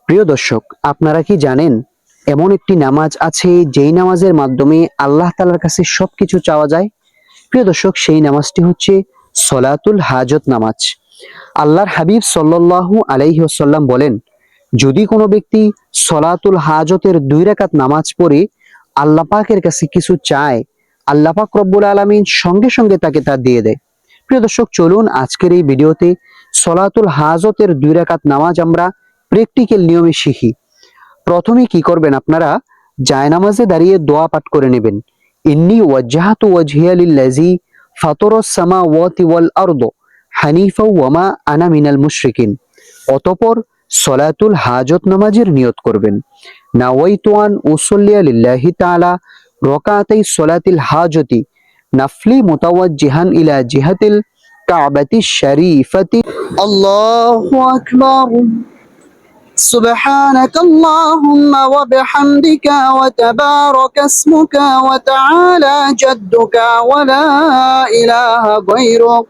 প্রিয় দর্শক, আপনারা কি জানেন এমন একটি নামাজ আছে যেই নামাজের মাধ্যমে আল্লাহ তাআলার কাছে সবকিছু চাওয়া যায়? প্রিয় দর্শক, সেই নামাজটি হচ্ছে সলাতুল হাজত নামাজ। আল্লাহর হাবিব সাল্লাল্লাহু আলাইহি ওয়াসাল্লাম বলেন, যদি কোনো ব্যক্তি সলাতুল হাজতের 2 রাকাত নামাজ পড়ে আল্লাহ পাকের কাছে কিছু চায়, আল্লাহ পাক রব্বুল আলামিন সঙ্গে সঙ্গে তাকে তা দিয়ে দেয়। প্রিয় দর্শক, চলুন আজকের এই ভিডিওতে সলাতুল হাজতের 2 রাকাত নামাজ আমরা প্র্যাকটিক্যাল নিয়মে শিখি। প্রথমে কি করবেন, আপনারা জায়নামাজে দাঁড়িয়ে দোয়া পাঠ করে নেবেন। ইন্নী ওয়াজ্জাহাতু ওয়াজহিয়া লিল্লাযী ফাতারাস সামাওয়াতি ওয়াল আরদ হানিফা ওয়া মা আনা মিনাল মুশরিকিন। অতঃপর সলাতুল হাজত নামাজের নিয়ত করবেন। নাওয়াইতু আন উসাল্লিয়া লিল্লাহি তাআলা রাকাতাই সলাতিল হাজতি নাফলি মুতাওয়াজ্জিহান ইলা জিহাতিল কাবাতিশ শরীফাতি। আল্লাহু আকবার। سبحانك اللهم وبحمدك وتبارك اسمك وتعالى جدك ولا إله غيرك.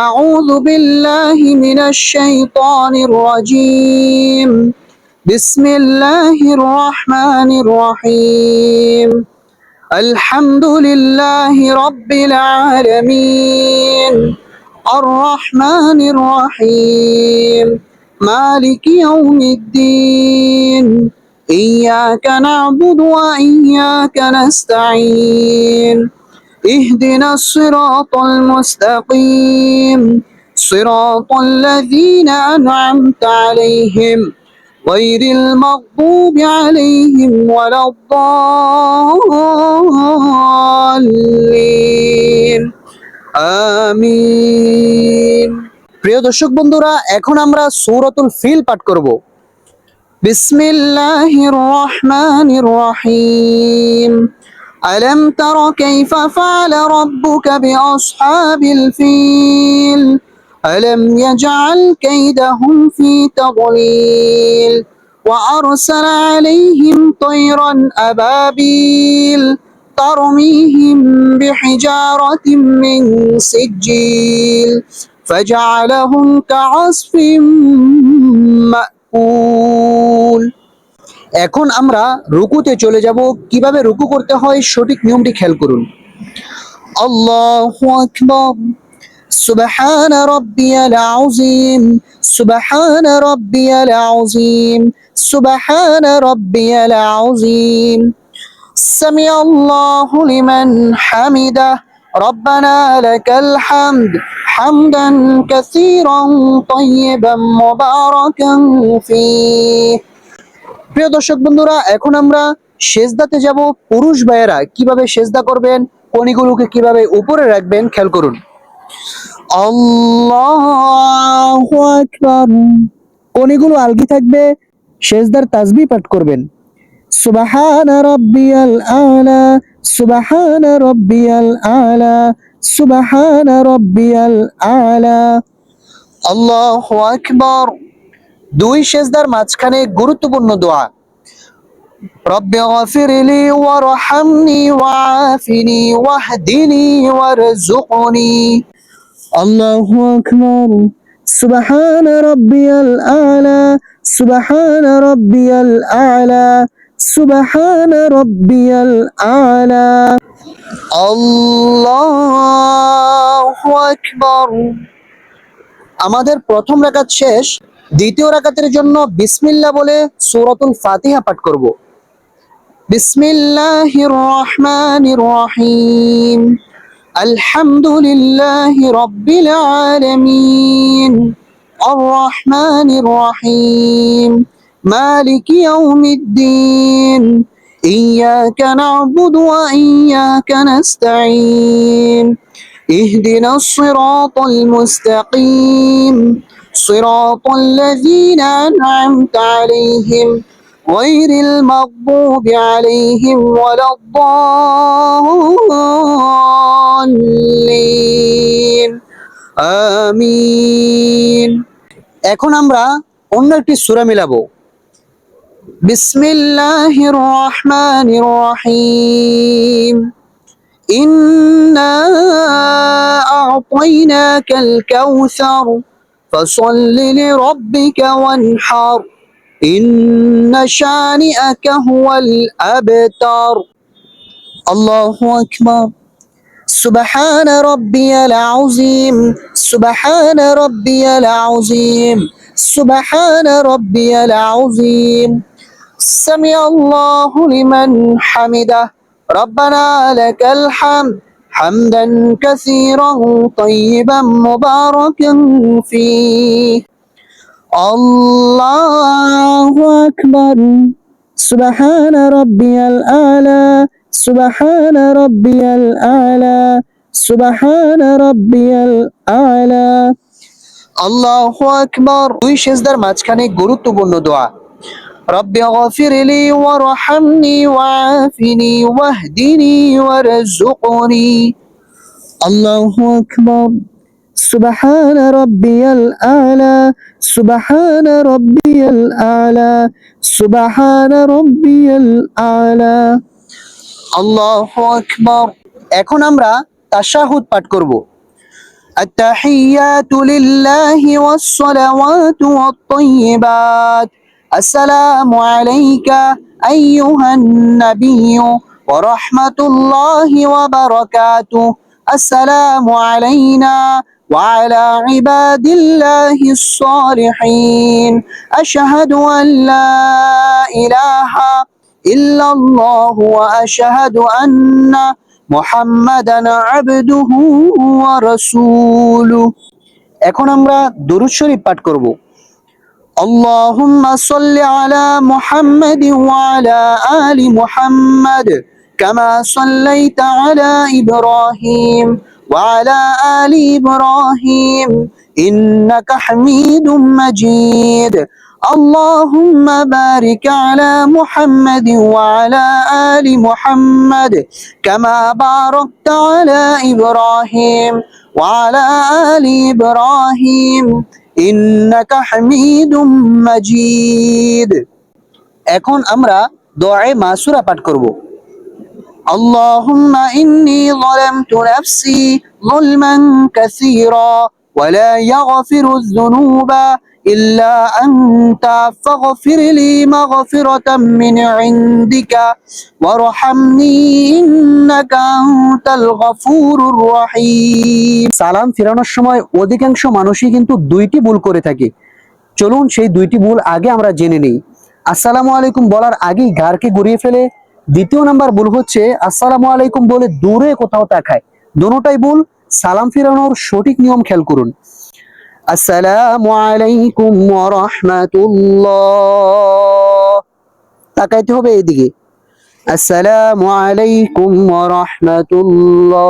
أعوذ بالله من الشيطان الرجيم. بسم الله الرحمن الرحيم. الحمد لله رب العالمين الرحمن الرحيم مالك يوم الدين إياك نعبد وإياك نستعين اهدنا الصراط المستقيم صراط الذين أنعمت عليهم غير المغضوب عليهم ولا الضالين آمين। প্রিয় দর্শক বন্ধুরা, এখন আমরা সূরাতুল ফিল পাঠ করব। বিসমিল্লাহির রহমানির রহিম। আলাম তারা কাইফা ফাআলা রাব্বুকা বিআসহাবিল ফিল আলাম ইয়াজআল কাইদাহুম ফি তাদলিল ওয়া আরসালা আলাইহিম তায়রান আবাবিল তারমিহিম বিহিজারাতিন মিন সিজ্জিল فجعلهم كعصف مأكول। এখন আমরা রুকুতে চলে যাব। কিভাবে রুকু করতে হয় সঠিক নিয়মটি খেয়াল করুন। আল্লাহু আকবার। সুবহান রাব্বিয়াল আযীম সুবহান রাব্বিয়াল আযীম সুবহান রাব্বিয়াল আযীম। সামিআল্লাহু লিমান হামিদাহ ربنا لك الحمد حمدا كثيرا طيبا مباركا فيه। প্রিয় দর্শক বন্ধুরা, এখন আমরা সেজদাতে যাব। পুরুষ ভাইয়েরা কিভাবে সেজদা করবেন, কনিগুলোকে কিভাবে উপরে রাখবেন খেয়াল করুন। আল্লাহু আকবার। কনিগুলো আলগি থাকবে। সেজদার তাসবিহ পাঠ করবেন। সুবহান রাব্বিয়াল আলা সুবহান রাব্বিয়াল আলা সুবহান রাব্বিয়াল আলা। আল্লাহু আকবার। দুই সেজদার মাঝখানে গুরুত্বপূর্ণ দোয়া, রব্বি গফিরলি ওয়ারহামনি ওয়াআফিনি ওয়াহদিনি ওয়ারযুকনি। আল্লাহু আকবার। সুবহান রাব্বিয়াল আলা সুবহান রাব্বিয়াল আলা সুবহান রাব্বিয়াল আলা। আল্লাহু আকবার। আমাদের প্রথম রাকাত শেষ। দ্বিতীয় রাকাতের জন্য বিসমিল্লাহ বলে সূরাতুল ফাতিহা পাঠ করব। বিসমিল্লাহির রহমানির রহিম। আলহামদুলিল্লাহি রাব্বিল আলামিন আর রহমানির রহিম মালিকি ইয়াউমিদ্দিন ইয়্যাকা না'বুদু ওয়া ইয়্যাকা নাস্তাঈন ইহদিনাস সিরাতাল মুস্তাকিম صراط الذين أنعمت عليهم غير المغضوب عليهم ولا الضالين آمين। এখন আমরা অন্য একটি সূরা মিলাবো। বিসমিল্লাহির রহমানির রহিম। ইন্না আ'তাইনাকাল কাউসার فصل لربك وانحر إن شانئك هو الأبتر. الله أكبر. سبحان ربي العظيم. سبحان ربي العظيم. سبحان ربي العظيم. سمع الله لمن حمده. ربنا لك الحمد حمدا كثيرا طيبا مباركا فيه. الله أكبر. سبحان ربي الأعلى. سبحان ربي الأعلى. سبحان ربي الأعلى. আল্লাহু আকবার। দুই সেজদার মাঝখানে গুরুত্বপূর্ণ দোয়া। রব্বি গফিরলি ওয়ারহামনি ওয়াআফিনি ওয়াহদিনি ওয়ারযুকনি। আল্লাহু আকবার। سبحان ربي الأعلى. سبحان ربي الأعلى. سبحان ربي الأعلى. আল্লাহু আকবার। এখন আমরা তাশাহুদ পাঠ করব। التحيات لله والصلوات والطيبات. السلام عليك أيها النبي ورحمة الله وبركاته. السلام علينا وعلى عباد الله الصالحين. أشهد أن لا إله إلا الله وأشهد أن محمدا عبده ورسوله. এখন আমরা দুরূদ শরীফ পাঠ করব। اللهم صل على محمد وعلى آل محمد كما صليت على إبراهيم وعلى آل إبراهيم إنك حميد مجيد. اللهم بارك على محمد وعلى آل محمد كما باركت على إبراهيم وعلى آل إبراهيم إنك حميد مجيد. এখন আমরা দোয়ায়ে মাসুরা পাঠ করব। اللهم إني ظلمت نفسي ظلما كثيرا ولا يغفر الذنوب إلا أنت فاغفر لي مغفرة من عندك وارحمني إنك أنت الغفور الرحيم. সালাম ফেরানোর সময় অধিকাংশ মানুষই কিন্তু দুইটি ভুল করে থাকে। চলুন সেই দুইটি ভুল আগে আমরা জেনে নেই। আসসালামু আলাইকুম বলার আগেই ঘাড়কে ঘুরিয়ে ফেলে। দ্বিতীয় নাম্বার ভুল হচ্ছে আসসালামু আলাইকুম বলে দূরে কোথাও তাকায়। দুটোটাই ভুল। সালাম ফেরানোর সঠিক নিয়ম খেয়াল করুন। আসসালামু আলাইকুম ওয়া রাহমাতুল্লাহ। তাকাইতে হবে এদিকে। আসসালামু আলাইকুম ওয়া রাহমাতুল্লাহ।